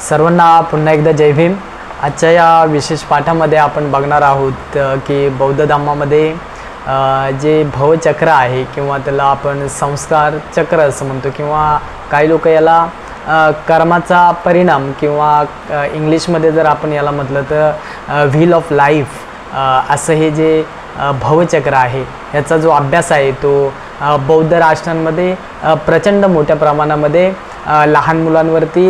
सर्वांना पुन्हा एकदा जय भीम। आजच्या या विशेष पाठामध्ये आपण बघणार आहोत की बौद्ध धर्मामध्ये जे भवचक्र आहे किंवा त्याला आपण संस्कार चक्र असं म्हणतो किंवा काही लोक याला कर्माचा परिणाम किंवा इंग्लिशमध्ये जर आपण याला म्हटलं तर व्हील ऑफ लाईफ असं हे जे भवचक्र आहे याचा जो अभ्यास आहे तो बौद्ध राष्ट्रांमध्ये प्रचंड मोठ्या प्रमाणामध्ये लहान मुलांवरती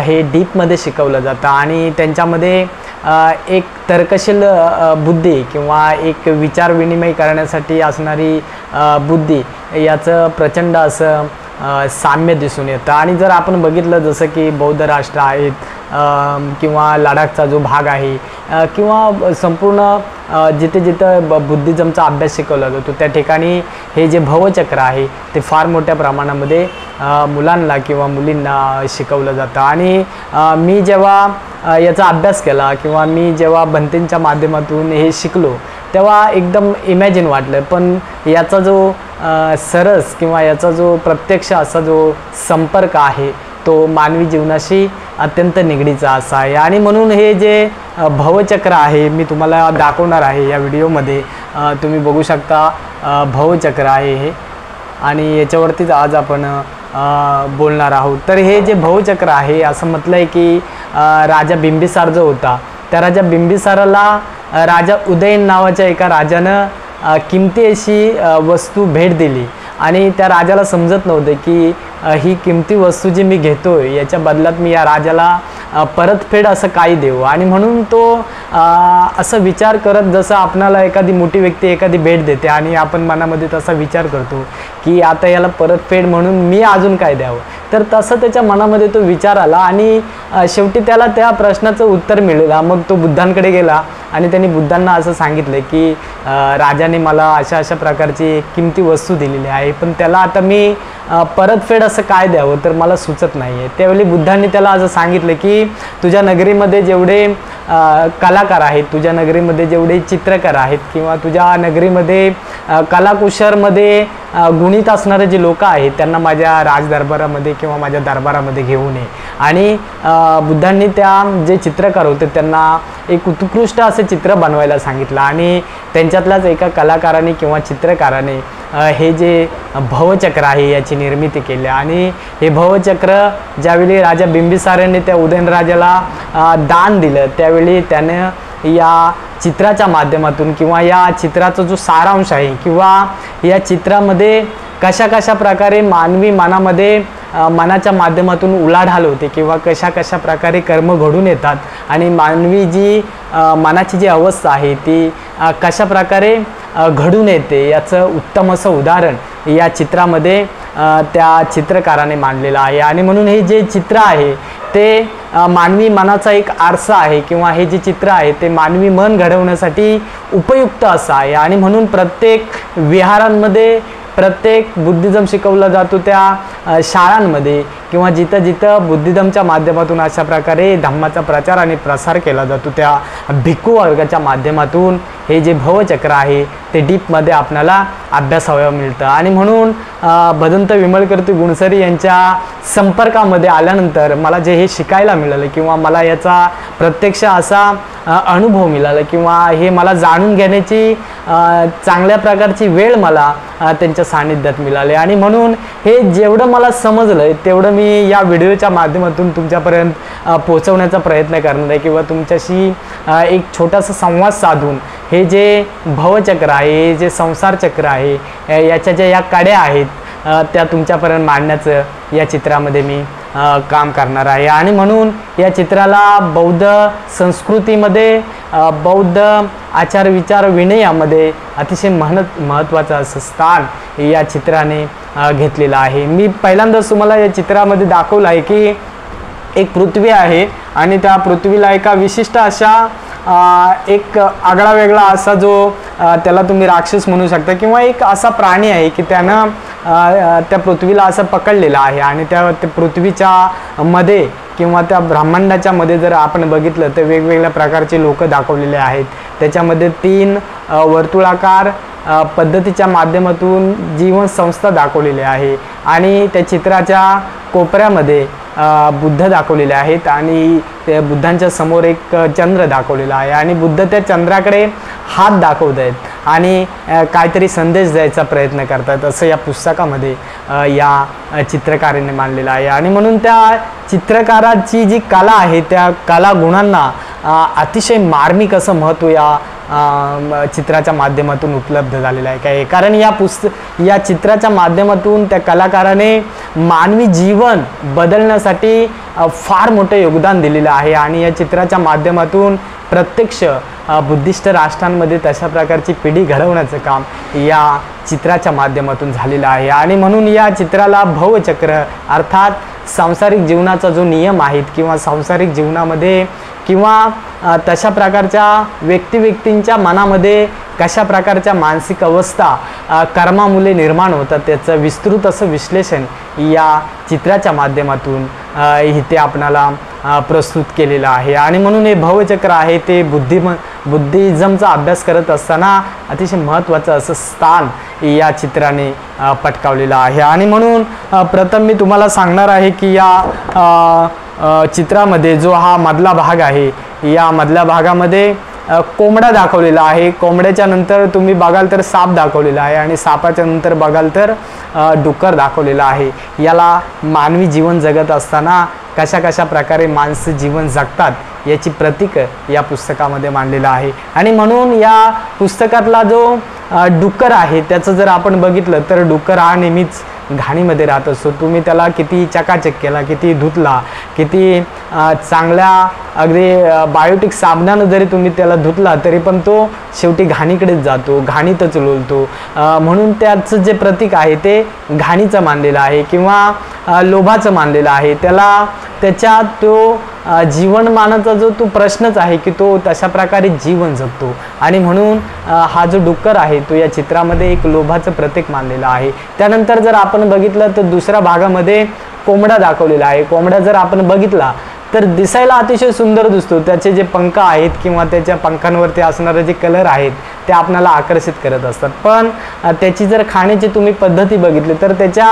हे डीपमध्ये शिकवलं जातं आणि त्यांच्यामध्ये एक तर्कशील बुद्धी किंवा एक विचार विनिमय करण्यासाठी असणारी बुद्धी याचं प्रचंड असं साम्य दिसून येतं। आणि जर आपण बघितलं जसं की बौद्ध राष्ट्र आहेत किंवा लडाखचा जो भाग आहे किंवा संपूर्ण जिथे जिथं बुद्धिझमचा अभ्यास शिकवला जातो त्या ठिकाणी हे जे भवचक्र आहे ते फार मोठ्या प्रमाणामध्ये मुलांना किंवा मुलींना शिकवलं जातं। आणि मी जेव्हा याचा अभ्यास केला किंवा मी जेव्हा भिंतींच्या माध्यमातून हे शिकलो तेव्हा एकदम इमॅजिन वाटलं, पण याचा जो सरस किंवा याचा जो प्रत्यक्ष असा जो संपर्क आहे तो मानवी जीवनाशी अत्यंत निगडीचा असा आहे। आणि म्हणून हे जे भवचक्र आहे मी तुम्हाला दाखवणार आहे या व्हिडिओमध्ये। तुम्ही बघू शकता भवचक्र आहे हे आणि याच्यावरतीच आज आपण बोलणार आहोत। तर हे जे भवचक्र आहे असं म्हटलं आहे की राजा बिंबिसार जो होता त्या राजा बिंबिसाराला राजा उदयन नावाच्या एका राजानं किमती अशी वस्तू भेट दिली आणि त्या राजाला समजत नव्हते की ही किमती वस्तू जी मी घेतोय याच्या बदल्यात मी या राजाला परतफेड असं काही देऊ। आणि म्हणून तो असं विचार करत जसं आपणाला एखादी मोठी व्यक्ती एखादी भेट देते आणि आपण मनामध्ये तसा विचार करतो की आता याला परतफेड म्हणून मी अजून काय द्यावं, तर तसं त्याच्या मनामध्ये तो विचार आला आणि शेवटी त्याला त्या प्रश्नाचं उत्तर मिळालं। मग तो बुद्धांकडे गेला आणि त्यांनी बुद्धांना असं सांगितलं की राजाने मला अशा अशा प्रकारची किमती वस्तू दिलेली आहे पण त्याला आता मी परतफेड असं काय द्यावं तर मला सुचत नाही आहे। त्यावेळी बुद्धांनी त्याला असं सांगितलं की तुझ्या नगरीमध्ये जेवढे कलाकार आहेत, तुझ्या नगरीमध्ये जेवढे चित्रकार आहेत किंवा तुझ्या नगरीमध्ये कलाकुसरमध्ये गुणित असणारे जे लोक आहेत त्यांना माझ्या राजदरबारामध्ये किंवा माझ्या दरबारामध्ये घेऊन ये। आणि बुद्धांनी त्या जे चित्रकार होते त्यांना एक उत्कृष्ट असे चित्र बनवायला सांगितलं आणि त्यांच्यातल्याच एका कलाकाराने किंवा चित्रकाराने हे जे भवचक्र आहे याची निर्मिती केली। आणि हे भवचक्र ज्यावेळी राजा बिंबिसाराने त्या उदयनराजाला दान दिलं त्यावेळी त्याने या चित्राच्या माध्यमातून किंवा या चित्राचा जो सारांश आहे किंवा या चित्रामध्ये कशा कशा प्रकारे मानवी मनामध्ये मनाच्या माध्यमातून उलाढाल होते किंवा कशा कशा प्रकारे कर्म घडून येतात आणि मानवी जी मनाची जी अवस्था आहे ती कशा प्रकारे घडून येते याचं उत्तम असं उदाहरण या चित्रामध्ये त्या चित्रकाराने मांडलेलं आहे। आणि म्हणून हे जे चित्र आहे ते मानवी मनाचा एक आरसा आहे किंवा हे जे चित्र आहे ते मानवी मन घडवण्यासाठी उपयुक्त असं आहे। आणि म्हणून प्रत्येक विहारांमध्ये प्रत्येक बुद्धिझम शिकवला जातो त्या शाळांमध्ये किंवा जिथं जिथं बुद्धिझमच्या माध्यमातून अशा प्रकारे धम्माचा प्रचार आणि प्रसार केला जातो त्या भिक्खू वर्गाच्या माध्यमातून हे जे भवचक्र आहे ते डीपमध्ये आपल्याला अभ्यासावं मिळतं। आणि म्हणून भदंत विमलकीर्ती गुणसरी यांच्या संपर्कामध्ये आल्यानंतर मला जे हे शिकायला मिळालं किंवा मला याचा प्रत्यक्ष असा अनुभव मिळाला किंवा हे मला जाणून घेण्याची चांगल्या प्रकारची वेळ मला त्यांच्या सानिध्यात मिळाले। आणि म्हणून हे जेवढं मला समजलं तेवढं मी या व्हिडिओच्या माध्यमातून तुमच्यापर्यंत पोहोचवण्याचा प्रयत्न करणार आहे किंवा तुमच्याशी एक छोटासा संवाद साधून हे जे भवचक्र आहे हे जे संसार चक्र आहे याच्या ज्या या कड्या आहेत त्या तुमच्यापर्यंत मांडण्याचं या चित्रामध्ये मी काम करणार आहे। आणि म्हणून या चित्राला बौद्ध संस्कृतीमध्ये बौद्ध आचार विचार विनयामध्ये अतिशय महत्त्वाचं असं स्थान या चित्राने घेतलेलं आहे। मी पहिल्यांदाच तुम्हाला या चित्रामध्ये दाखवलं आहे की एक पृथ्वी आहे आणि त्या पृथ्वीला एका विशिष्ट अशा एक आगळा वेगळा असा जो त्याला तुम्ही राक्षस म्हणू शकता किंवा एक असा प्राणी आहे की त्यानं त्या पृथ्वीला असं पकडलेलं आहे। आणि त्या पृथ्वीच्या मध्ये किंवा त्या ब्रह्मांडाच्या मध्ये जर आपण बघितलं तर वेगवेगळ्या प्रकारचे लोक दाखवलेले आहेत। त्याच्यामध्ये 3 वर्तुळाकार पद्धतीच्या माध्यमातून जीवन संस्था दाखवलेली आहे आणि त्या चित्राच्या कोपऱ्यामध्ये बुद्ध दाखवलेले आहेत आणि त्या बुद्धांच्या समोर एक चंद्र दाखवलेला आहे आणि बुद्ध त्या चंद्राकडे हात दाखवत आहेत आणि काहीतरी संदेश द्यायचा प्रयत्न करतात असं या पुस्तकामध्ये या चित्रकाराने मांडलेलं आहे. आणि म्हणून त्या चित्रकाराची जी कला आहे त्या कला गुणांना अतिशय मार्मिक असं महत्त्व या चित्राच्या माध्यमातून उपलब्ध झालेलं आहे काय. कारण या चित्राच्या माध्यमातून त्या कलाकाराने मानवी जीवन बदलण्यासाठी फार मोठं योगदान दिलेलं आहे आणि या चित्राच्या माध्यमातून प्रत्यक्ष बुद्धिस्ट राष्ट्रांमध्ये तशा प्रकारची पिढी घडवण्याचं काम या चित्राच्या माध्यमातून झालेलं आहे. आणि म्हणून या चित्राला भवचक्र अर्थात सांसारिक जीवनाचा जो नियम आहेत किंवा सांसारिक जीवनामध्ये किंवा तशा प्रकारच्या व्यक्तींच्या मनामध्ये कशा प्रकारच्या मानसिक अवस्था कर्मामुळे निर्माण होतात त्याचं विस्तृत असं विश्लेषण या चित्राच्या माध्यमातून इथे आपणाला प्रस्तुत केलेलं आहे. आणि म्हणून हे भवचक्र आहे ते बुद्धिझमचा अभ्यास करत असताना अतिशय महत्त्वाचं असं स्थान या चित्राने पटकावलेलं आहे. आणि म्हणून प्रथम मी तुम्हाला सांगणार आहे की या चित्रामध्ये जो हा मधला भाग आहे या मधल्या भागामध्ये कोंबडा दाखवलेला आहे. कोंबड्याच्या नंतर तुम्ही बघाल तर साप दाखवलेला आहे आणि सापाच्या नंतर बघाल तर डुक्कर दाखवलेला आहे. याला मानवी जीवन जगत असताना कशा प्रकारे माणसं जीवन जगतात याची प्रतीक या पुस्तकामध्ये मांडलेलं आहे. आणि म्हणून या पुस्तकातला जो डुक्कर आहे त्याचं जर आपण बघितलं तर डुक्कर हा नेहमीच घाणीमध्ये राहत असतो. तुम्ही त्याला किती चकाचक केला, किती धुतला, किती चांगल्या अगदी बायोटिक साबणानं जरी तुम्ही त्याला धुतला तरी पण तो शेवटी घाणीकडेच जातो, घाणीतच लोळतो. म्हणून त्याचं जे प्रतीक आहे ते घाणीचं मानलेलं आहे किंवा लोभाचं मानलेलं आहे. त्याला त्याच्या तो जीवनमानाचा जो तो प्रश्नच आहे की तो तशा प्रकारे जीवन जगतो. आणि म्हणून हा जो डुक्कर आहे तो या चित्रामध्ये एक लोभाचं प्रतीक मानलेलं आहे. त्यानंतर जर आपण बघितलं तर दुसऱ्या भागामध्ये कोंबडा दाखवलेला आहे. कोंबडा जर आपण बघितला तर दिसायला अतिशय सुंदर दिसतो. त्याचे जे पंख आहेत किंवा त्याच्या पंखांवरती असणारे जे कलर आहेत ते आपल्याला आकर्षित करत असतात. पण त्याची जर खाण्याची तुम्ही पद्धती बघितली तर त्याच्या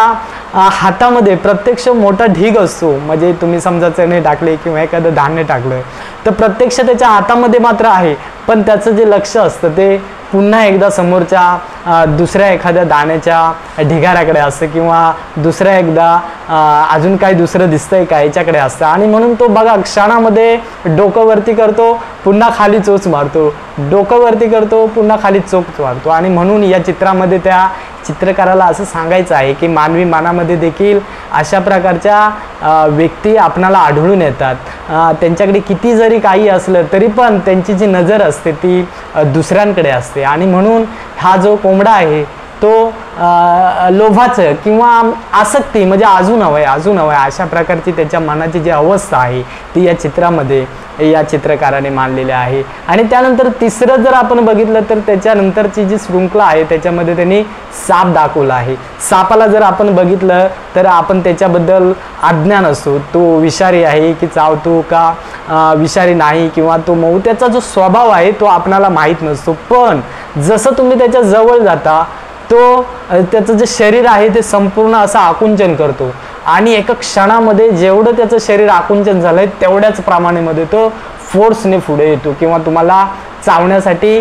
हातामध्ये प्रत्यक्ष मोठा ढीग असतो. म्हणजे तुम्ही समजा चणे टाकले किंवा एखादं धान्य टाकलं तर प्रत्यक्ष त्याच्या हातामध्ये मात्र आहे पण त्याचं जे लक्ष असतं ते पुन्हा एकदा समोरच्या दुसऱ्या एखाद्या दाण्याच्या ढिगाऱ्याकडे असतं किंवा दुसऱ्या एकदा अजून काही दुसरं दिसतंय का याच्याकडे असतं. आणि म्हणून तो बघा क्षणामध्ये डोकं वरती करतो पुन्हा खाली चोच मारतो, डोकं वरती करतो पुन्हा खाली चोच मारतो. आणि म्हणून या चित्रामध्ये त्या चित्रकाराला असं सांगायचं आहे की मानवी मनामध्ये देखील अशा प्रकारच्या व्यक्ती आपणाला आढळून येतात. त्यांच्याकडे किती जरी काही असलं तरी पण त्यांची जी नजर असते ती दुसऱ्यांकडे असते. आणि म्हणून हा जो कोंबडा आहे तो लोभाचं किंवा आसक्ती म्हणजे अजून हवंय अशा प्रकारची त्याच्या मनाची जी अवस्था आहे ती या चित्रामध्ये या चित्रकाराने मांडलेली आहे. आणि त्यानंतर तिसरं जर आपण बघितलं तर त्याच्यानंतरची जी शृंखला आहे त्याच्यामध्ये त्यांनी साप दाखवला आहे. सापाला जर आपण बघितलं तर आपण त्याच्याबद्दल अज्ञान असतो. तो विषारी आहे की चावतो का विषारी नाही किंवा तो मऊ त्याचा जो स्वभाव आहे तो आपणाला माहीत नसतो. पण जसं तुम्ही त्याच्या जवळ जाता तो त्याचं जे शरीर आहे ते संपूर्ण असं आकुंचन करतो आणि एका क्षणामध्ये जेवढं त्याचं शरीर आकुंचन झालंय तेवढ्याच प्रमाणामध्ये तो फोर्सने पुढे येतो किंवा तुम्हाला चावण्यासाठी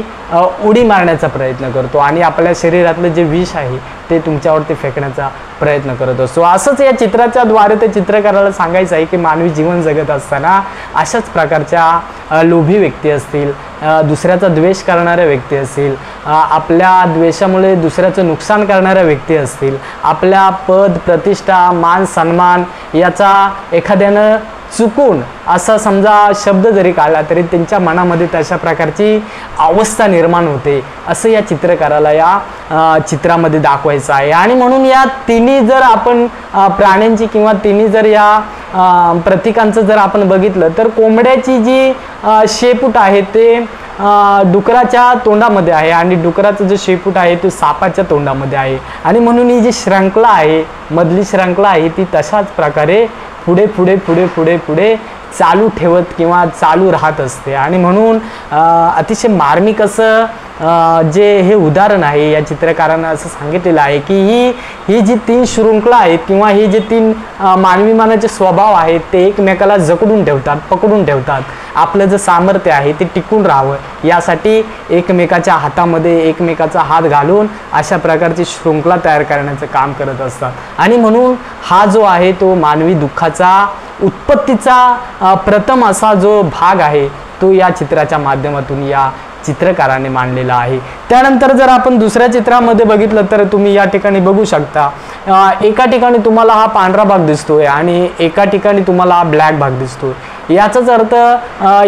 उडी मारण्याचा प्रयत्न करतो आणि आपल्या शरीरातलं जे विष आहे ते तुमच्यावरती फेकण्याचा प्रयत्न करत असतो. असंच या चित्राच्या द्वारे ते चित्रकाराला सांगायचं आहे की मानवी जीवन जगत असताना अशाच प्रकारच्या लोभी व्यक्ती असतील, दुसऱ्याचा द्वेष करणाऱ्या व्यक्ती असतील, आपल्या द्वेषामुळे दुसऱ्याचं नुकसान करणाऱ्या व्यक्ती असतील, आपल्या पद प्रतिष्ठा मान सन्मान याचा एखाद्यानं चुकून असा समजा शब्द जरी काढला तरी त्यांच्या मनामध्ये तशा प्रकारची अवस्था निर्माण होते असं या चित्रकाराला या चित्रामध्ये दाखवायचं आहे. आणि म्हणून या तिन्ही जर आपण प्राण्यांची किंवा तिन्ही जर या प्रतीकांचं जर आपण बघितलं तर कोंबड्याची जी शेपूट आहे ते डुकराच्या तोंडामध्ये आहे आणि डुकराचं जे शेपूट आहे ते सापाच्या तोंडामध्ये आहे. आणि म्हणून ही जी श्रंखला आहे मधली श्रंखला आहे ती तशाच प्रकारे पुढे पुढे पुढे पुढे पुढे चालू ठेवत किंवा चालू राहत असते. आणि म्हणून अतिशय मार्मिक असं जे हे उदाहरण आहे या चित्रकारानं असं सांगितलेलं आहे की ही जी तीन शृंखला आहेत किंवा ही जे तीन मानवी मनाचे स्वभाव आहेत ते एकमेकाला जकडून ठेवतात, पकडून ठेवतात. आपलं जे सामर्थ्य आहे ते टिकून राहावं यासाठी एकमेकाच्या हातामध्ये एकमेकाचा हात घालून अशा प्रकारची शृंखला तयार करण्याचं काम करत असतात. आणि म्हणून हा जो आहे तो मानवी दुःखाचा उत्पत्तीचा प्रथम असा जो भाग आहे तो या चित्राच्या माध्यमातून या चित्रकाराने मांडलेला आहे. त्यानंतर जर आपण दुसऱ्या चित्रामध्ये बघितलं तर तुम्ही या ठिकाणी बघू शकता, एका ठिकाणी तुम्हाला हा पांढरा भाग दिसतोय आणि एका ठिकाणी तुम्हाला हा ब्लॅक भाग दिसतोय. याचाच अर्थ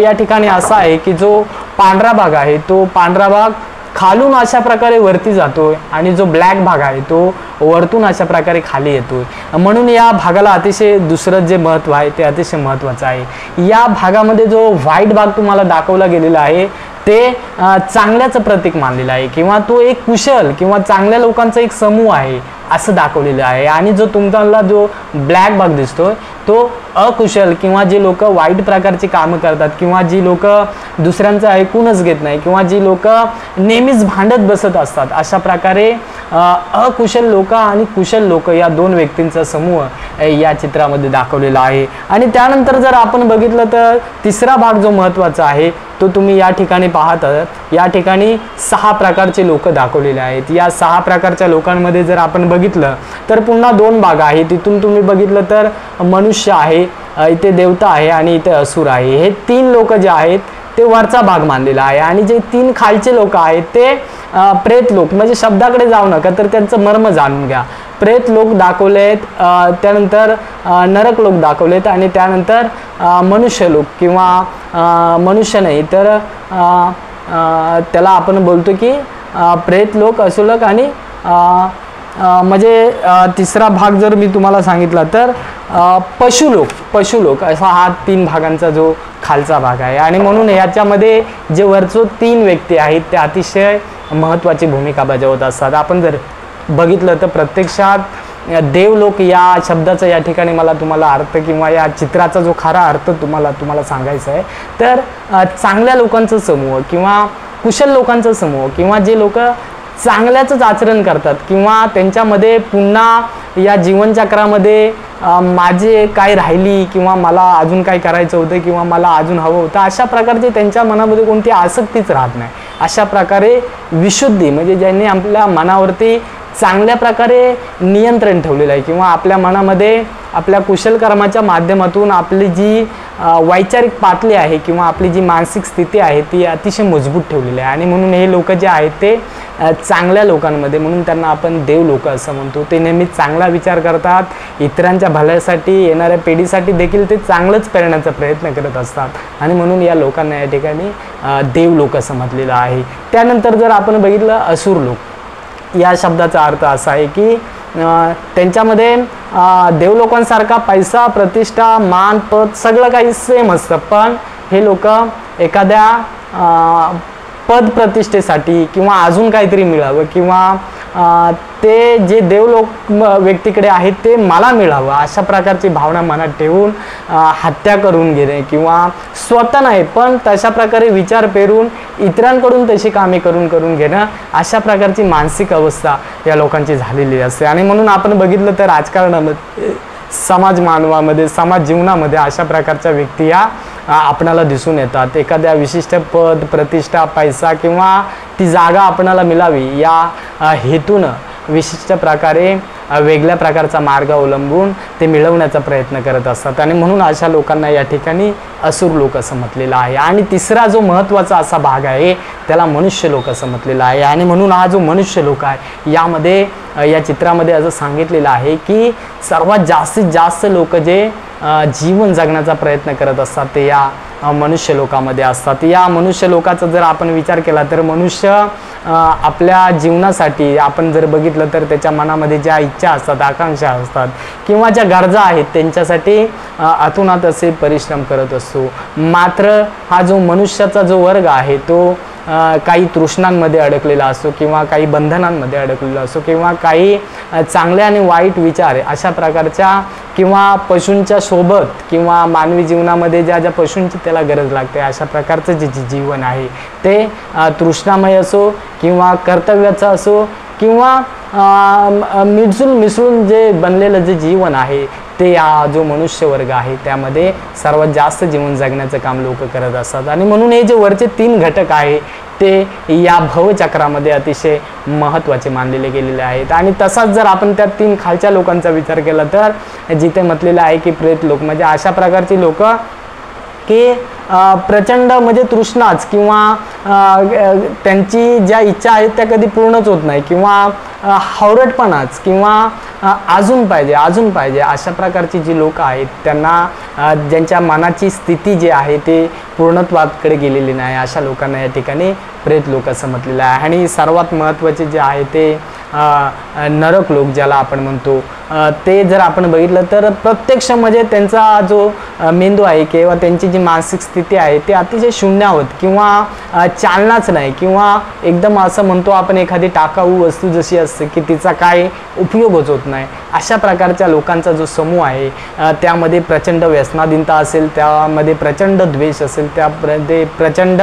या ठिकाणी असा आहे की जो पांढरा भाग आहे तो पांढरा भाग खालून अशा प्रकारे वरती जातोय आणि जो ब्लॅक भाग आहे तो वरतून अशा प्रकारे खाली येतोय. म्हणून या भागाला अतिशय दुसरं जे महत्त्व आहे ते अतिशय महत्त्वाचं आहे. या भागामध्ये जो व्हाईट भाग तुम्हाला दाखवला गेलेला आहे ते चांगल्याचं प्रतीक मानलेलं आहे किंवा तो एक कुशल किंवा चांगल्या लोकांचा एक समूह आहे असं दाखवलेलं आहे. आणि जो तुम्हाला जो ब्लॅक भाग दिसतोय तो अकुशल किंवा जे लोक वाईट प्रकारची कामं करतात किंवा जी लोक दुसऱ्यांचं ऐकूनच घेत नाही किंवा जी लोक नेहमीच भांडत बसत असतात अशा प्रकारे अकुशल लोक आणि कुशल लोक या दोन व्यक्तींचा समूह या चित्रामध्ये दाखवलेला आहे. आणि त्यानंतर जर आपण बघितलं तर तिसरा भाग जो महत्त्वाचा आहे तो तुम्ही या ठिकाणी पाहत आहात. या ठिकाणी 6 प्रकारचे लोक दाखवलेले आहेत. या 6 प्रकारच्या लोकांमध्ये जर आपण बघितलं तर पुन्हा 2 भाग आहे. तिथून तुम्ही बघितलं तर मनुष्य आहे, इथे देवता आहे आणि इथे असुर आहे. हे 3 लोक जे आहेत ते वरचा भाग मानलेला आहे आणि जे 3 खालचे लोक आहेत ते प्रेत लोक, म्हणजे शब्दाकडे जाऊ नका तर त्यांचं मर्म जाणून घ्या. प्रेत लोक दाखवलेत, त्यानंतर नरक लोक दाखवलेत आणि त्यानंतर मनुष्य लोक किंवा मनुष्य नाही तर त्याला आपण बोलतो की प्रेत लोक, असुर आणि म्हणजे तिसरा भाग जर मी तुम्हाला सांगितला तर पशु लोक असा हा 3 भागांचा जो खालचा भाग आहे. आणि म्हणून याच्यामध्ये जे वरचो 3 व्यक्ती आहेत ते अतिशय महत्त्वाची भूमिका बजावत असतात. आपण जर बघितलं तर प्रत्यक्षात देवलोक या शब्दाचा या ठिकाणी मला तुम्हाला अर्थ किंवा या चित्राचा जो खरा अर्थ तुम्हाला सांगायचा आहे तर चांगल्या लोकांचा समूह किंवा कुशल लोकांचा समूह किंवा जे लोक चांगल्याचंच आचरण करतात किंवा त्यांच्यामध्ये पुन्हा या जीवनचक्रामध्ये माझे काय राहिली किंवा मला अजून काय करायचं होतं किंवा मला अजून हवं होतं अशा प्रकारचे त्यांच्या मनामध्ये कोणती आसक्तीच राहत नाही. अशा प्रकारे विशुद्धी म्हणजे ज्यांनी आपल्या मनावरती चांगल्या प्रकारे नियंत्रण ठेवलेलं आहे किंवा आपल्या मनामध्ये आपल्या कुशल कर्माच्या माध्यमातून आपली जी वैचारिक पातळी आहे किंवा आपली जी मानसिक स्थिती आहे ती अतिशय मजबूत ठेवलेली आहे. आणि म्हणून हे लोक जे आहेत ते चांगल्या लोकांमध्ये, म्हणून त्यांना आपण देव लोक असं म्हणतो, ते नेहमी चांगला विचार करतात, इतरांच्या भल्यासाठी येणाऱ्या पिढीसाठी देखील ते चांगलंच करण्याचा प्रयत्न करत असतात. आणि म्हणून या लोकांना या ठिकाणी देव लोक असं म्हटलेलं आहे. त्यानंतर जर आपण बघितलं असुर लोक, या शब्दाचा अर्थ असा आहे की त्यांच्यामध्ये देवलोकांसारखा पैसा, प्रतिष्ठा, मान, पद सगळं काही सेम असतं, पण हे लोक एखाद्या पद प्रतिष्ठेसाठी किंवा अजून काहीतरी मिळावं किंवा ते जे देवलोक व्यक्तीकडे आहेत ते मला मिळावं अशा प्रकारची भावना मनात ठेवून हत्या करून घेणे किंवा स्वतः नाही पण तशा प्रकारे विचार पेरून इतरांकडून तशी कामे करून घेणं अशा प्रकारची मानसिक अवस्था या लोकांची झालेली असते. आणि म्हणून आपण बघितलं तर राजकारणामध्ये, समाज मानवामध्ये, समाज जीवनामध्ये अशा प्रकारच्या व्यक्ती या आपणाला दिसून येतात. एखाद्या विशिष्ट पद, प्रतिष्ठा, पैसा किंवा ती जागा आपणाला मिळावी या हेतून विशिष्ट प्रकारे वेगळ्या प्रकारचा मार्ग अवलंबून ते मिळवण्याचा प्रयत्न करत असतात. आणि म्हणून अशा लोकांना या ठिकाणी असुर लोक असं म्हटलेलं आहे. आणि तिसरा जो महत्त्वाचा असा भाग आहे त्याला मनुष्य लोक असं म्हटलेलं आहे. आणि म्हणून हा जो मनुष्य लोक आहे यामध्ये या चित्रामध्ये असं सांगितलेलं आहे की सर्वात जास्तीत जास्त लोक जे जीवन जगण्याचा प्रयत्न करत असतात ते या मनुष्य लोकामध्ये असतात. या मनुष्य लोकाचा जर आपण विचार केला तर मनुष्य आपल्या जीवनासाठी आपण जर बघितलं तर त्याच्या मनामध्ये ज्या इच्छा असतात, आकांक्षा असतात किंवा ज्या गरजा आहेत त्यांच्यासाठी अतोनात असे परिश्रम करत असतो. मात्र हा जो मनुष्याचा जो वर्ग आहे तो काही तृष्णांमध्ये अडकलेला असतो किंवा काही बंधनांमध्ये अडकलेला असतो किंवा काही चांगले आणि वाईट विचार अशा प्रकारच्या किंवा पशूंच्या सोबत किंवा मानवी जीवनामध्ये ज्या ज्या पशूंची त्याला गरज लागते अशा प्रकारचं जे जीवन आहे ते तृष्णामय असो किंवा कर्तव्याचं असो किंवा मिसळून जे बनलेलं जे जीवन आहे ते हा जो मनुष्यवर्ग आहे त्यामध्ये सर्वात जास्त जीवन जगण्याचं काम लोक करत असतात. आणि म्हणून हे जे वरचे 3 घटक आहे ते या भवचक्रामध्ये अतिशय महत्त्वाचे मानलेले गेलेले आहेत. आणि तसाच जर आपण त्या 3 खालच्या लोकांचा विचार केला तर जिथे म्हटलेलं आहे की प्रेत लोक म्हणजे अशा प्रकारची लोक की प्रचंड म्हणजे तृष्णाच किंवा त्यांची ज्या इच्छा आहेत त्या कधी पूर्णच होत नाही किंवा हावरटपणाच किंवा अजून पाहिजे अशा प्रकारची जी लोक आहेत त्यांना ज्यांच्या मनाची स्थिती जी आहे ते पूर्णत्वाकडे गेलेली नाही अशा लोकांना या ठिकाणी प्रेत लोक असं म्हटलेलं आहे. आणि सर्वात महत्त्वाचे जे आहे ते नरक लोक ज्याला आपण म्हणतो ते जर आपण बघितलं तर प्रत्यक्ष म्हणजे त्यांचा जो मेंदू आहे किंवा त्यांची जी मानसिक स्थिती आहे ते अतिशय शून्यावत किंवा चालनाच नाही किंवा एकदम असं म्हणतो आपण एखादी टाकाऊ वस्तू जशी असते की तिचा काय उपयोगच होत नाही अशा प्रकारच्या लोकांचा जो समूह आहे त्यामध्ये प्रचंड व्यसनाधीनता असेल, त्यामध्ये प्रचंड द्वेष असेल, त्यामध्ये प्रचंड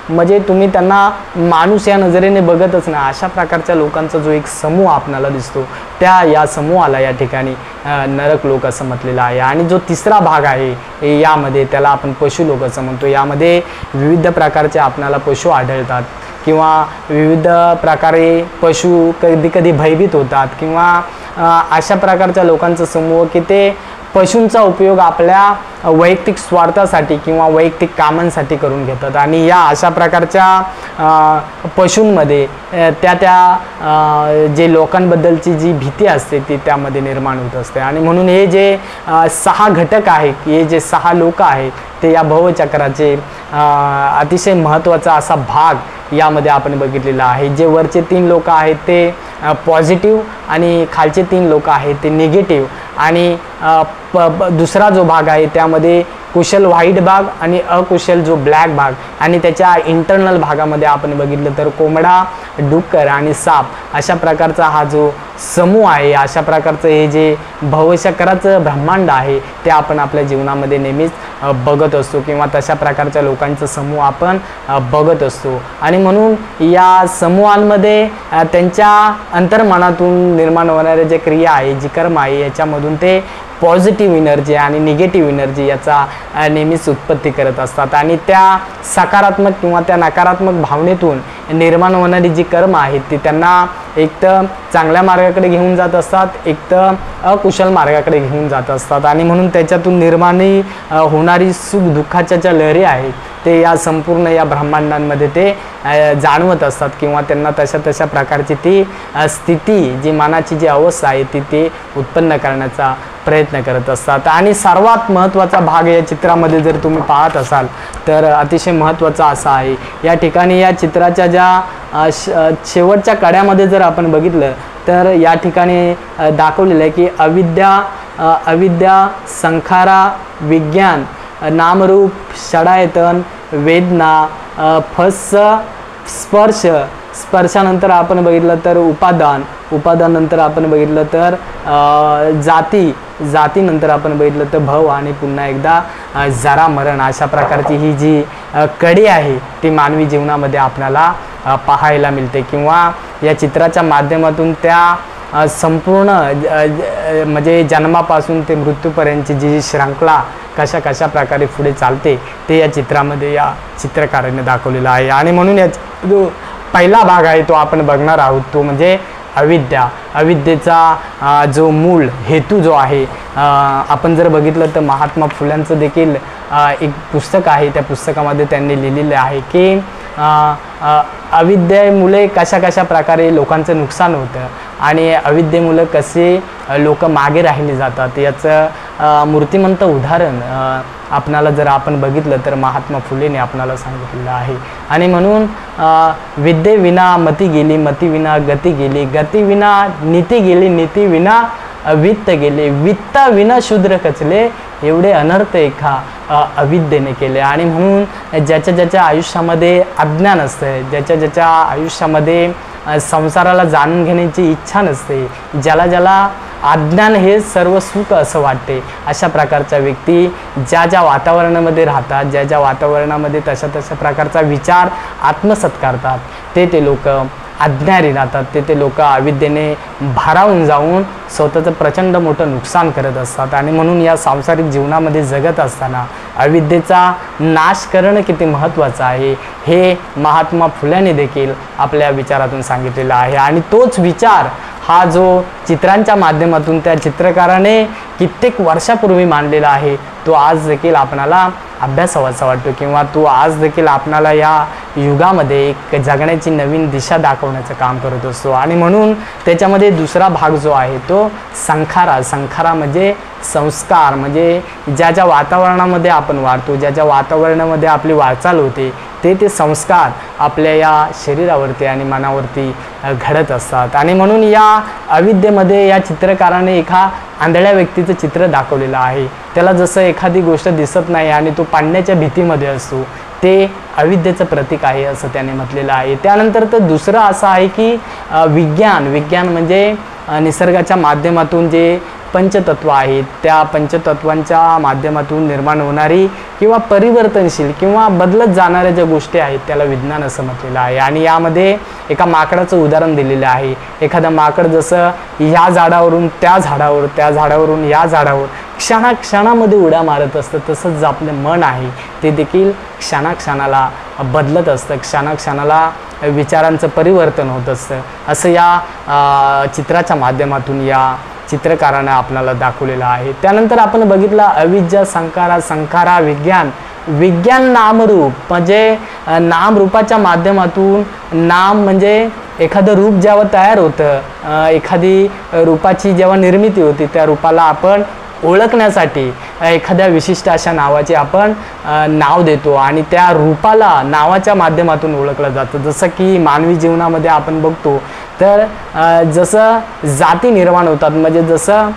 म्हणजे तुम्ही त्यांना माणूस या नजरेने बघतच नाही अशा प्रकारच्या लोकांचा जो एक समूह आपल्याला दिसतो या समूहाला या ठिकाणी नरक लोक असं म्हटलेलं आहे. आणि जो तिसरा भाग आहे यामध्ये त्याला आपण पशु लोक असं म्हणतो. यामध्ये विविध प्रकारचे आपल्याला पशु आढळतात किंवा विविध प्रकारे पशु कधी कधी भयभीत होतात किंवा अशा प्रकारच्या लोकांचा समूह की ते पशूंचा उपयोग आपल्या वैयक्तिक स्वार्थासाठी किंवा वैयक्तिक कामांसाठी करून घेतात. आणि या अशा प्रकारच्या पशूंमध्ये त्या जे लोकांबद्दलची जी भीती असते ती त्यामध्ये निर्माण होत असते. आणि म्हणून हे जे 6 घटक आहेत, हे जे 6 लोक आहेत ते या भवचक्राचे अतिशय महत्त्वाचा असा भाग यामध्ये आपण बघितलेला आहे. जे वरचे 3 लोक आहेत ते पॉझिटिव्ह आणि खालचे 3 लोक आहेत ते निगेटिव्ह. आणि दुसरा जो भाग आहे त्यामध्ये कुशल व्हाईट भाग आणि अकुशल जो ब्लॅक भाग. आणि त्याच्या इंटरनल भागामध्ये आपण बघितलं तर कोंबडा, डुक्कर आणि साप अशा प्रकारचा हा जो समूह आहे, अशा प्रकारचं हे जे भवचक्राचं ब्रह्मांड आहे ते आपण आपल्या जीवनामध्ये नेहमीच बघत असतो किंवा तशा प्रकारच्या लोकांचा समूह आपण बघत असतो. आणि म्हणून या समूहांमध्ये त्यांच्या अंतर्मनातून निर्माण होणाऱ्या ज्या क्रिया आहे, जी कर्म आहे याच्यामधून ते पॉझिटिव्ह एनर्जी आणि निगेटिव्ह एनर्जी याचा नेहमीच उत्पत्ती करत असतात. आणि त्या सकारात्मक किंवा त्या नकारात्मक भावनेतून निर्माण होणारी जी कर्म आहेत ती त्यांना एक तर चांगल्या मार्गाकडे घेऊन जात असतात, एक तर अकुशल मार्गाकडे घेऊन जात असतात. आणि म्हणून त्याच्यातून निर्माण होणारी सुख दुःखाच्या ज्या लहरी आहेत ते या संपूर्ण या ब्रह्मांडांमध्ये ते जाणवत असतात किंवा त्यांना तशा प्रकारची ती स्थिती जी मनाची जी अवस्था आहे ती ते उत्पन्न करण्याचा प्रयत्न करत असतात. आणि सर्वात महत्त्वाचा भाग या चित्रामध्ये जर तुम्ही पाहत असाल तर अतिशय महत्त्वाचा असा आहे. या ठिकाणी या चित्राच्या ज्या शेवटच्या कड्यामध्ये जर आपण बघितलं तर या ठिकाणी दाखवलेलं आहे की अविद्या, संखारा, विज्ञान, नामरूप, षडायतन, वेदना, स्पर्शानंतर आपण बघितलं तर उपादानंतर आपण बघितलं तर जातीनंतर आपण बघितलं तर भव आणि पुन्हा एकदा जरा मरण. अशा प्रकारची ही जी कडी आहे ती मानवी जीवनामध्ये आपल्याला पाहायला मिळते किंवा या चित्राच्या माध्यमातून त्या संपूर्ण म्हणजे जन्मापासून ते मृत्यूपर्यंतची जी श्रृंखला कशा प्रकारे पुढे चालते ते या चित्रामध्ये या चित्रकाराने दाखवलेलं आहे. आणि म्हणून याचा जो पहिला भाग आहे तो आपण बघणार आहोत तो म्हणजे अविद्येचा जो मूळ हेतू जो आहे. आपण जर बघितलं तर महात्मा फुल्यांचं देखील एक पुस्तक आहे, त्या पुस्तकामध्ये त्यांनी लिहिलेलं आहे की अविद्येमुळे कशा प्रकारे लोकांचं नुकसान होतं आणि अविद्येमुळे कसे लोक मागे राहिले जातात याचं मूर्तिमंत उदाहरण आपणाला जर आपण बघितलं तर महात्मा फुलेने आपणाला सांगितलेलं आहे. आणि म्हणून विद्येविना मती गेली, मतीविना गती गेली, गतीविना नीती गेली, नीतीविना वित्त गेले, वित्ताविना शूद्र खचले, एवढे अनर्थ एका अविद्येने केले. आणि म्हणून ज्याच्या आयुष्यामध्ये अज्ञान असतं, ज्याच्या आयुष्यामध्ये संसाराला जाणून घेण्याची इच्छा नसते, ज्याला अज्ञान हे सर्व सुख असं वाटते, अशा प्रकारच्या व्यक्ती ज्या वातावरणामध्ये राहतात, ज्या वातावरणामध्ये तशा प्रकारचा विचार आत्मसात करतात, ते लोक अज्ञानी राहतात, ते लोक अविद्येने भारावून जाऊन स्वतःचं प्रचंड मोठं नुकसान करत असतात. आणि म्हणून या सांसारिक जीवनामध्ये जगत असताना अविद्येचा नाश करणं किती महत्त्वाचं आहे हे महात्मा फुल्याने देखील आपल्या विचारातून सांगितलेलं आहे. आणि तोच विचार हा जो चित्रांच्या माध्यमातून त्या चित्रकाराने कित्येक वर्षापूर्वी मांडलेला आहे, तो आज देखील आपणाला अभ्यासावासा वाटतो, किंवा तो आज देखील आपणाला या युगामध्ये एक जगण्याची नवीन दिशा दाखवण्याचं काम करत असतो. आणि म्हणून त्याच्यामध्ये दुसरा भाग जो आहे तो संखारा म्हणजे संस्कार, म्हणजे ज्या वातावरणामध्ये आपण वाढतो, ज्या वातावरणामध्ये आपली वाटचाल होते, ते संस्कार आपल्या या शरीरावरती आणि मनावरती घडत असतात. आणि म्हणून या अविद्येमध्ये या चित्रकाराने एका आंधळ्या व्यक्तीचं चित्र दाखवलेलं आहे. त्याला जसं एखादी गोष्ट दिसत नाही आणि तो पाडण्याच्या भीतीमध्ये असतो, ते अविद्येचं प्रतीक आहे असं त्याने म्हटलेलं आहे. त्यानंतर तर दुसरं असं आहे की विज्ञान म्हणजे निसर्गाच्या माध्यमातून जे पंचतत्व आहेत, त्या पंचतत्वांच्या माध्यमातून निर्माण होणारी किंवा परिवर्तनशील किंवा बदलत जाणाऱ्या ज्या गोष्टी आहेत त्याला विज्ञान असं म्हटलेलं आहे. आणि यामध्ये एका माकडाचं उदाहरण दिलेलं आहे. एखादं माकड जसं ह्या झाडावरून त्या झाडावर, त्या झाडावरून या झाडावर क्षणामध्ये उड्या मारत असतं, तसंच आपलं मन आहे ते देखील क्षणाला बदलत असतं, क्षणाला विचारांचं परिवर्तन होत असतं, असं या चित्राच्या माध्यमातून या चित्रकारानं आपल्याला दाखवलेलं आहे. त्यानंतर आपण बघितलं अविद्या, संखारा, विज्ञान नामरूप, म्हणजे नामरूपाच्या माध्यमातून नाम म्हणजे एखादं रूप जेव्हा तयार होतं, एखादी रूपाची जेव्हा निर्मिती होती, त्या रूपाला आपण ओळखण्यासाठी एखाद्या विशिष्ट अशा नावाचे आपण नाव देतो आणि त्या रूपाला नावाच्या माध्यमातून ओळखलं जातं. जसं की मानवी जीवनामध्ये आपण बघतो तर जसं जाती निर्माण होतात, म्हणजे जसं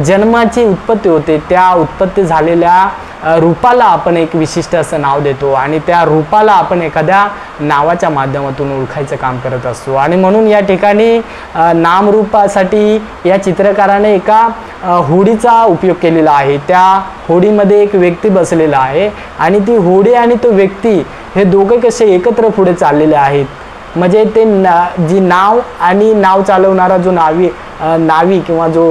जन्माची उत्पत्ती होते, त्या उत्पत्ती झालेल्या रूपाला आपण एक विशिष्ट असं नाव देतो आणि त्या रूपाला आपण एखाद्या नावाच्या माध्यमातून ओळखायचं काम करत असतो. आणि म्हणून या ठिकाणी नामरूपासाठी या चित्रकाराने एका होडीचा उपयोग केलेला आहे. त्या होडीमध्ये एक व्यक्ती बसलेला आहे आणि ती होडी आणि तो व्यक्ती हे दोघे कसे एकत्र पुढे चाललेले आहेत, म्हणजे ते जी नाव आणि नाव चालवणारा जो नावी किंवा जो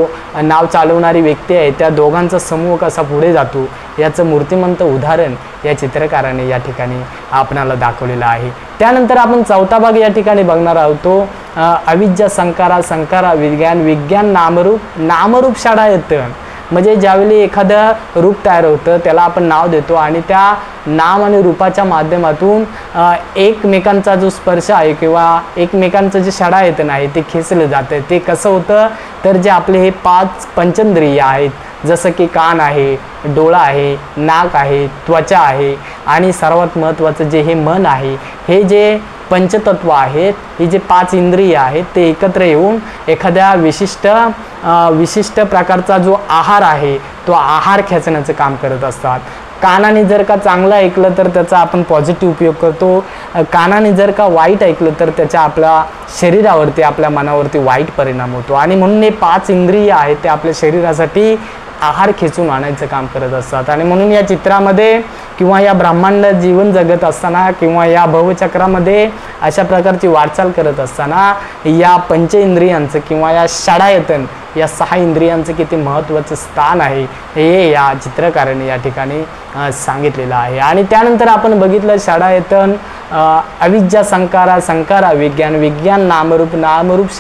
नाव चालवणारी व्यक्ती आहे, त्या दोघांचा समूह कसा पुढे जातो याचं मूर्तिमंत उदाहरण या चित्रकाराने या ठिकाणी आपणाला दाखवलेलं आहे. त्यानंतर आपण चौथा भाग या ठिकाणी बघणार आहोत, तो अविद्या, संखारा, विज्ञान नामरूप शाळायतन, म्हणजे ज्यावेळी एखादं रूप तयार होतं त्याला आपण नाव देतो आणि त्या नाम आणि रूपाच्या माध्यमातून एकमेकांचा जो स्पर्श आहे किंवा एकमेकांचं जे षडायतन आहे ते खेचलं जातं. ते कसं होतं तर जे आपले हे 5 पंचेंद्रिय आहेत, जसं की कान आहे, डोळा आहे, नाक आहे, त्वचा आहे आणि सर्वात महत्त्वाचं जे हे मन आहे, हे जे पंचतत्व आहेत, ही जे 5 इंद्रिय आहेत ते एकत्र येऊन एखाद्या विशिष्ट प्रकारचा जो आहार आहे तो आहार खेचण्याचं काम करत असतात. कानाने जर का चांगलं ऐकलं तर त्याचा आपण पॉझिटिव्ह उपयोग करतो, कानाने जर का वाईट ऐकलं तर त्याच्या आपल्या शरीरावरती, आपल्या मनावरती वाईट परिणाम होतो. आणि म्हणून हे 5 इंद्रिय आहेत ते आपल्या शरीरासाठी आहार खेचून आणायचं काम करत असतात. आणि म्हणून या चित्रामध्ये किंवा या ब्रह्मांड जीवन जगत असताना किंवा या भवचक्रामध्ये अशा प्रकारची वाटचाल करत असताना या पंचेंद्रियांचं किंवा या षडायतन, या 6 इंद्रियांचं किती महत्त्वाचं स्थान आहे हे या चित्रकाराने या ठिकाणी सांगितलेलं आहे. आणि त्यानंतर आपण बघितलं षडायतन, अविद्या, संखारा, विज्ञान नामरूप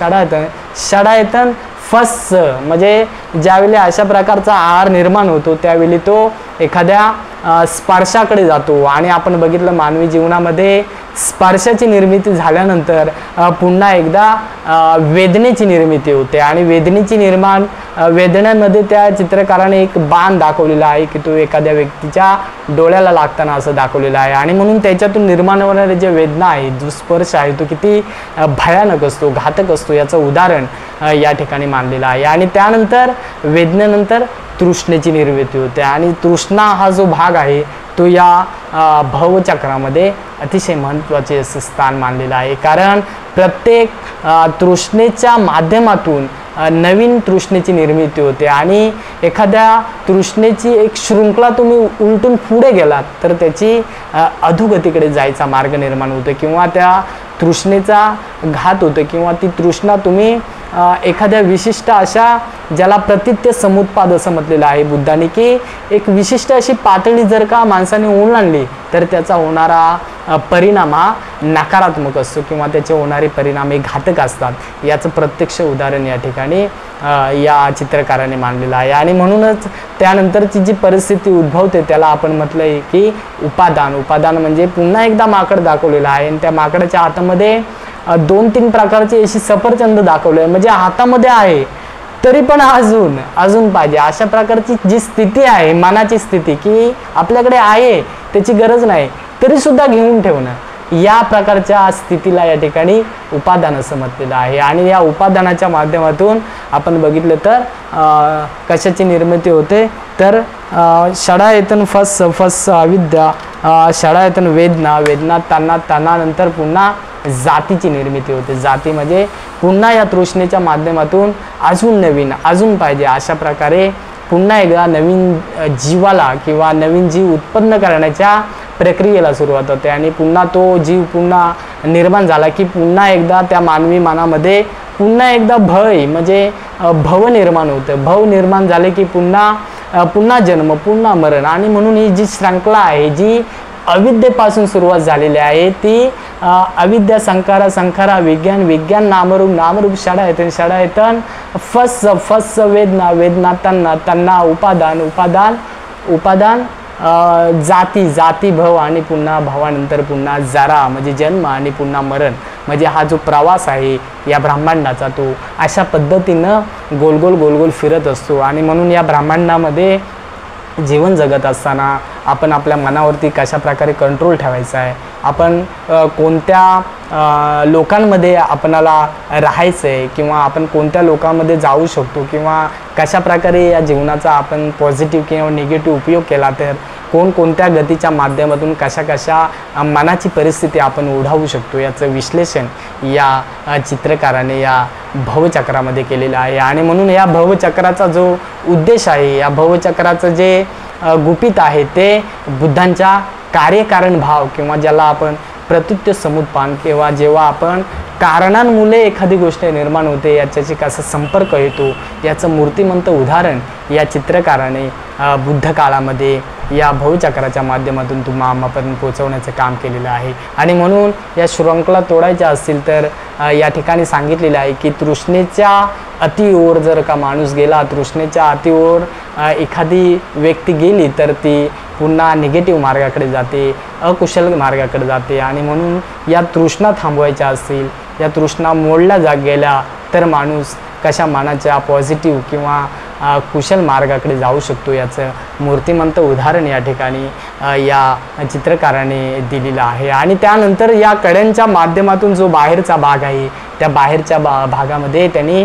षडायतन फस, म्हणजे ज्यावेळी अशा प्रकारचा आहार निर्माण होतो त्यावेळी तो एखाद्या स्पर्शाकडे जातो. आणि आपण बघितलं मानवी जीवनामध्ये स्पर्शाची निर्मिती झाल्यानंतर पुन्हा एकदा वेदनेची निर्मिती होते आणि वेदनेमध्ये त्या चित्रकाराने एक बाण दाखवलेला आहे की तो एखाद्या व्यक्तीच्या डोळ्याला लागताना असं दाखवलेलं आहे. आणि म्हणून त्याच्यातून निर्माण होणारे जे वेदना आहे, जो स्पर्श आहे तो किती भयानक असतो, घातक असतो याचं उदाहरण या ठिकाणी मानलेलं आहे. आणि त्यानंतर वेदनेनंतर तृष्णेची निर्मिती होते आणि तृष्णा हा जो भाग आहे तो या भवचक्रामध्ये अतिशय महत्त्वाचे असे स्थान मानलेलं आहे। कारण प्रत्येक तृष्णेच्या माध्यमातून नवीन तृष्णेची निर्मिती होते आणि एखाद्या तृष्णेची एक शृंखला तुम्ही उलटून पुढे गेलात तर त्याची अधोगतीकडे जायचा मार्ग निर्माण होतो किंवा त्या तृष्णेचा घात होतो किंवा ती तृष्णा तुम्ही एखाद्या विशिष्ट अशा ज्याला प्रतित्य समुत्पाद असं म्हटलेलं आहे बुद्धाने की एक विशिष्ट अशी पातळी जर का माणसाने ओलांडली तर त्याचा होणारा परिणाम हा नकारात्मक असतो किंवा त्याचे होणारे परिणाम हे घातक असतात। याचं प्रत्यक्ष उदाहरण या ठिकाणी या चित्रकाराने मांडलेलं आहे आणि म्हणूनच त्यानंतरची जी परिस्थिती उद्भवते त्याला आपण म्हटलं आहे की उपादान म्हणजे पुन्हा एकदा माकड दाखवलेलं आहे आणि त्या माकडाच्या हातामध्ये 2-3 प्रकारची अशी सफरचंद दाखवले म्हणजे हातामध्ये आहे तरी पण अजून पाहिजे अशा प्रकारची जी स्थिती आहे मनाची स्थिती की आपल्याकडे आहे त्याची गरज नाही तरी सुद्धा घेऊन ठेवणं या प्रकारच्या स्थितीला या ठिकाणी उपादान असं म्हटलेलं आहे। आणि या उपादानाच्या माध्यमातून आपण बघितलं तर कशाची निर्मिती होते तर षडायतन फस अविद्या षडायतन वेदना ताणानंतर पुन्हा जातीची निर्मिती होते। जाती म्हणजे पुन्हा या तृष्णेच्या माध्यमातून अजून नवीन अजून पाहिजे अशा प्रकारे पुन्हा एकदा नवीन जीवाला किंवा नवीन जीव उत्पन्न करण्याच्या प्रक्रियेला सुरुवात होते आणि पुन्हा तो जीव पुन्हा निर्माण झाला की पुन्हा एकदा त्या मानवी मनामध्ये पुन्हा एकदा भय म्हणजे भव निर्माण होतं। भव निर्माण झाले की पुन्हा जन्म पुन्हा मरण आणि म्हणून ही जी श्रृंखला आहे जी अविद्येपासून सुरुवात झालेली आहे ती अविद्या संखारा विज्ञान नामरूप षडायतन फस वेदना तन्ना उपादान जाती भव आणि पुन्हा भवानंतर पुन्हा जरा म्हणजे जन्म आणि पुन्हा मरण म्हणजे हा जो प्रवास आहे या ब्रह्मांडाचा तो अशा पद्धतीनं गोल फिरत असतो। आणि म्हणून या ब्रह्मांडामध्ये जीवन जगत असताना आपण आपल्या मनावरती कशा प्रकारे कंट्रोल ठेवायचा आहे, आपण कोणत्या लोकांमध्ये आपणाला राहायचं आहे किंवा आपण कोणत्या लोकांमध्ये जाऊ शकतो किंवा कशा प्रकारे या जीवनाचा आपण पॉझिटिव्ह किंवा निगेटिव्ह उपयोग केला तर कोणत्या गतीच्या माध्यमातून कशा मनाची परिस्थिती आपण ओढावू शकतो याचं विश्लेषण या चित्रकाराने या भवचक्रामध्ये केलेलं आहे। आणि म्हणून या भवचक्राचा जो उद्देश आहे या भवचक्राचं जे गुपित आहे ते बुद्धांच्या कार्यकारण भाव किंवा ज्याला आपण प्रत्युत्य समुत्पान किंवा जेव्हा आपण कारणांमुळे एखादी गोष्ट निर्माण होते याच्याशी कसा संपर्क येतो याचं मूर्तिमंत उदाहरण या चित्रकाराने बुद्ध काळामध्ये या भवचक्राच्या माध्यमातून आम्हापर्यंत पोहोचवण्याचं काम केलेलं आहे। आणि म्हणून या शृंखला तोडायच्या असतील तर या ठिकाणी सांगितलेलं आहे की तृष्णेच्या अतिओर जर का माणूस गेला, तृष्णेच्या अतिओर एखादी व्यक्ती गेली तर ती पुन्हा निगेटिव्ह मार्गाकडे जाते, अकुशल मार्गाकडे जाते। आणि म्हणून या तृष्णा थांबवायच्या असतील, या तृष्णा मोडल्या गेल्या तर माणूस कशा मनाच्या पॉझिटिव्ह किंवा कुशल मार्गाकडे जाऊ शकतो याचं मूर्तिमंत उदाहरण या ठिकाणी या चित्रकाराने दिलेलं आहे। आणि त्यानंतर या कड्यांच्या माध्यमातून जो बाहेरचा भाग आहे त्या बाहेरच्या भागामध्ये त्यांनी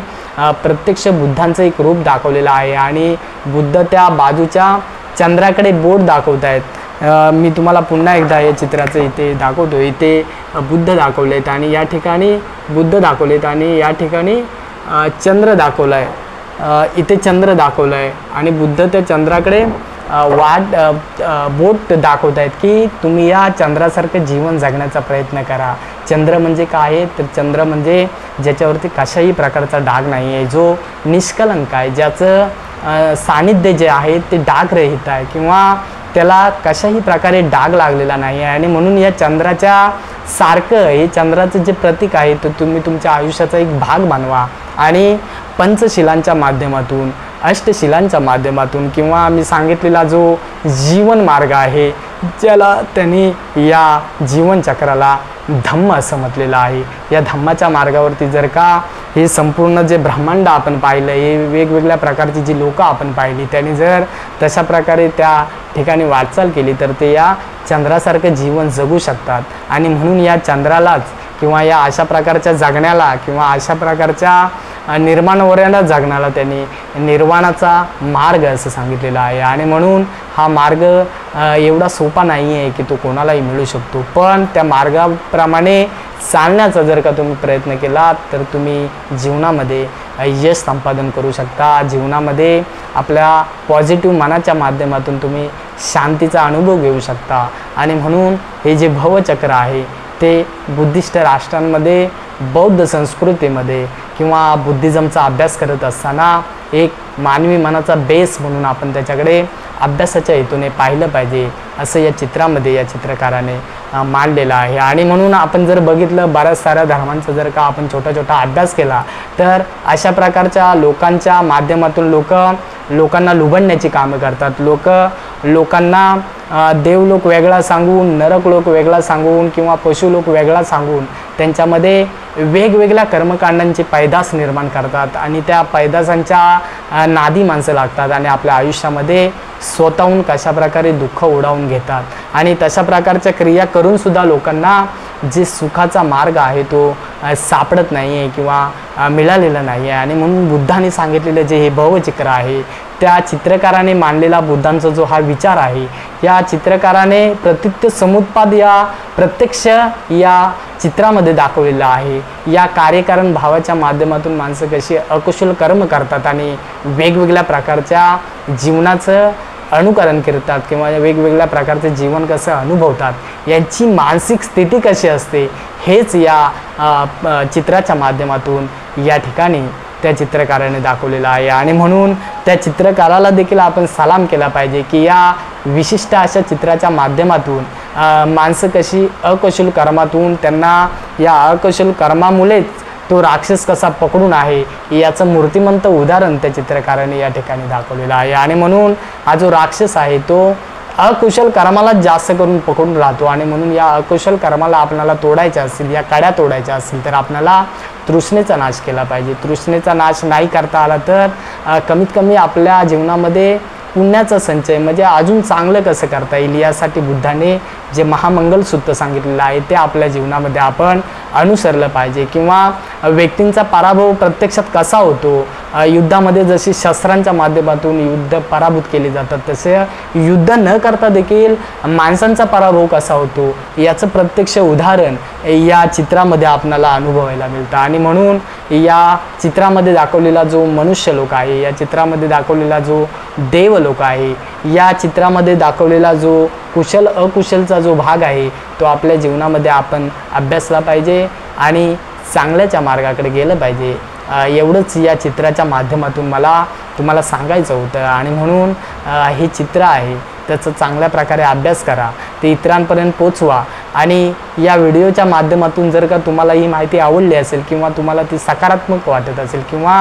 प्रत्यक्ष बुद्धांचं एक रूप दाखवलेलं आहे आणि बुद्ध त्या बाजूच्या चंद्राकडे बोट दाखवत आहेत। मी तुम्हाला पुन्हा एकदा या चित्राचं इथे दाखवतो। इथे बुद्ध दाखवलेत आणि या ठिकाणी बुद्ध दाखवलेत आणि या ठिकाणी चंद्र दाखवला आहे, इथे चंद्र दाखवलं आहे आणि बुद्ध त्या चंद्राकडे बोट दाखवत आहेत की तुम्ही या चंद्रासारखं जीवन जगण्याचा प्रयत्न करा। चंद्र म्हणजे काय आहे तर चंद्र म्हणजे ज्याच्यावरती कशाही प्रकारचा डाग नाही आहे, जो निष्कलंक आहे, ज्याचं सानिध्य जे आहे ते डागरहित आहे किंवा त्याला कशाही प्रकारे डाग लागलेला नाही आहे। आणि म्हणून या चंद्राच्या सारखं हे चंद्राचं जे प्रतीक आहे तर तुम्ही तुमच्या आयुष्याचा एक भाग बनवा आणि पंचशिलांच्या माध्यमातून, अष्टशिलांच्या माध्यमातून किंवा मी सांगितलेला जो जीवन मार्ग आहे ज्याला त्यांनी या जीवनचक्राला धम्म असं म्हटलेलं आहे, या धम्माच्या मार्गावरती जर का हे संपूर्ण जे ब्रह्मांड आपण पाहिलं, हे वेगवेगळ्या प्रकारची जी लोकं आपण पाहिली, त्यांनी जर तशा प्रकारे त्या ठिकाणी वाटचाल केली तर ते या चंद्रासारखं जीवन जगू शकतात। आणि म्हणून या चंद्रालाच किंवा या अशा प्रकारच्या जगण्याला किंवा अशा प्रकारच्या निर्माणावरला जगण्याला त्यांनी निर्वाणाचा मार्ग असं सांगितलेला आहे। आणि म्हणून हा मार्ग एवढा सोपा नाही आहे की तो कोणालाही मिळू शकतो, पण त्या मार्गाप्रमाणे चालण्याचा जर का तुम्ही प्रयत्न केला तर तुम्ही जीवनामध्ये यश संपादन करू शकता। जीवनामध्ये आपल्या पॉझिटिव्ह मनाच्या माध्यमातून तुम्ही शांतीचा अनुभव घेऊ शकता। आणि म्हणून हे जे भवचक्र आहे ते बुद्धिस्ट राष्ट्रांमध्ये, बौद्ध संस्कृतीमध्ये किंवा बुद्धिझमचा अभ्यास करत असताना एक मानवी मनाचा बेस म्हणून आपण त्याच्याकडे अभ्यासाच्या हेतूने पाहिलं पाहिजे, असं या चित्रामध्ये या चित्रकाराने मांडलेलं आहे। आणि म्हणून आपण जर बघितलं बऱ्याच साऱ्या धर्मांचा जर का आपण छोटा छोटा अभ्यास केला तर अशा प्रकारच्या लोकांच्या माध्यमातून लोकांना लुबडण्याची कामं करतात। लोकांना देवलोक वेगळा सांगून, नरकलोक वेगळा सांगून किंवा पशुलोक वेगळा सांगून त्यांच्यामध्ये वेगवेगळ्या कर्मकांडांची पैदास निर्माण करतात आणि त्या पैदासांच्या नादी माणसं लागतात आणि आपल्या आयुष्यामध्ये स्वतःहून कशाप्रकारे दुःख ओढावून घेतात। आणि तशा प्रकारच्या क्रिया करूनसुद्धा लोकांना जे सुखाचा मार्ग आहे तो सापडत नाही आहे किंवा मिळालेला नाही आहे। आणि म्हणून बुद्धाने सांगितलेलं जे हे भवचक्र आहे, त्या चित्रकाराने मांडलेला बुद्धांचा जो हा विचार आहे, या चित्रकाराने प्रतीत्य समुत्पाद या प्रत्यक्ष या चित्रामध्ये दाखवलेलं आहे। या कार्यकारण भावाच्या माध्यमातून माणसं कशी अकुशल कर्म करतात आणि वेगवेगळ्या प्रकारच्या जीवनाचं अनुकरण करतात किंवा वेगवेगळ्या प्रकारचे जीवन कसं अनुभवतात, यांची मानसिक स्थिती कशी असते, हेच या चित्राच्या माध्यमातून या ठिकाणी त्या चित्रकाराने दाखवलेलं आहे। आणि म्हणून त्या चित्रकाराला देखील आपण सलाम केला पाहिजे की या विशिष्ट अशा चित्राच्या माध्यमातून माणसं कशी अकुशल कर्मातून त्यांना या अकुशल कर्मामुळेच तो राक्षस कसा पकडून आहे याचं मूर्तिमंत उदाहरण त्या चित्रकाराने या ठिकाणी दाखवलेलं आहे। आणि म्हणून हा जो राक्षस आहे तो अकुशल कर्माला जास्त करून पकडून राहतो। आणि म्हणून या अकुशल कर्माला आपल्याला तोडायचं असेल, या कड्या तोडायच्या असतील तर आपल्याला तृष्णेचा नाश केला पाहिजे। तृष्णेचा नाश नाही करता आला तर कमीत कमी आपल्या जीवनामध्ये पुण्याचा संचय म्हणजे अजून चांगलं कसं करता येईल यासाठी बुद्धाने जे महामंगल सूत्र सांगितलेलं आहे ते आपल्या जीवनामध्ये आपण अनुसरलं पाहिजे। किंवा व्यक्तींचा पराभव प्रत्यक्षात कसा होतो, युद्धामध्ये जशी शस्त्रांच्या माध्यमातून युद्ध पराभूत केले जातात तसे युद्ध न करता देखील माणसांचा पराभव कसा होतो याचं प्रत्यक्ष उदाहरण या चित्रामध्ये आपल्याला अनुभवायला मिळतं। आणि म्हणून या चित्रामध्ये दाखवलेला जो मनुष्य लोक आहे, या चित्रामध्ये दाखवलेला जो देवलोक आहे, या चित्रामध्ये दाखवलेला जो कुशल अकुशलचा जो भाग आहे तो आपल्या जीवनामध्ये आपण अभ्यासला पाहिजे आणि चांगल्याच्या मार्गाकडे गेलं पाहिजे। एवढंच या चित्राच्या माध्यमातून मला तुम्हाला सांगायचं होतं। आणि म्हणून हे चित्र आहे त्याचा चांगल्या प्रकारे अभ्यास करा, ते इतरांपर्यंत पोचवा। आणि या व्हिडिओच्या माध्यमातून जर का तुम्हाला ही माहिती आवडली असेल किंवा तुम्हाला ती सकारात्मक वाटत असेल किंवा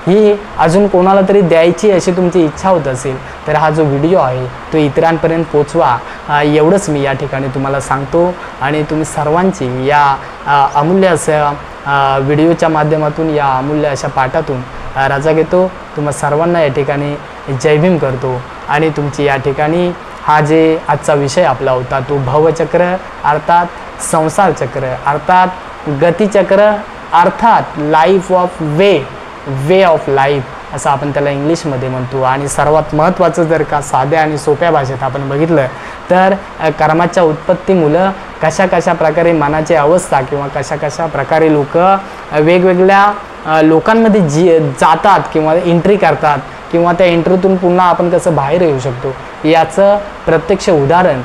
ही अजून कोणाला तरी द्यायची अशी तुमची इच्छा होत असेल तर हा जो व्हिडिओ आहे तो इतरांपर्यंत पोचवा, एवढंच मी या ठिकाणी तुम्हाला सांगतो। आणि तुम्ही सर्वांची या अमूल्य अशा व्हिडिओच्या माध्यमातून, या अमूल्य अशा पाठातून रजा घेतो। तुम्हा सर्वांना या ठिकाणी जय भीम करतो। आणि तुमची या ठिकाणी हा जे आजचा विषय आपला होता तो भवचक्र अर्थात संसार चक्र अर्थात गतिचक्र अर्थात life of way of life असं आपण त्याला इंग्लिशमध्ये म्हणतो। आणि सर्वात महत्त्वाचं जर का साध्या आणि सोप्या भाषेत आपण बघितलं तर कर्माच्या उत्पत्तीमुळं कशा प्रकारे मनाची अवस्था किंवा कशा प्रकारे लोक वेगवेगळ्या लोकांमध्ये जातात किंवा एंट्री करतात किंवा त्या एंट्रीतून पुन्हा आपण कसं बाहेर येऊ शकतो याचं प्रत्यक्ष उदाहरण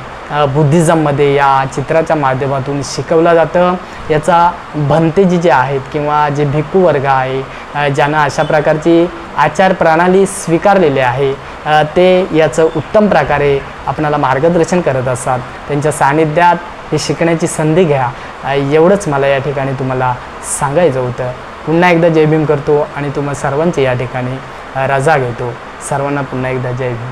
बुद्धिझममध्ये या चित्राच्या माध्यमातून शिकवलं जातं। याचा भंतेजी जे आहेत किंवा जे भिक्खू वर्ग आहे ज्यांना अशा प्रकारची आचार प्रणाली स्वीकारलेली आहे ते याचं उत्तम प्रकारे आपणाला मार्गदर्शन करत असतात। त्यांच्या सानिध्यात हे शिकण्याची संधी घ्या, एवढंच मला या ठिकाणी तुम्हाला सांगायचं होतं। पुन्हा एकदा जय भीम करतो आणि तुम्हा सर्वांची या ठिकाणी रजा घेतो। सर्वांना पुन्हा एकदा जय भीम।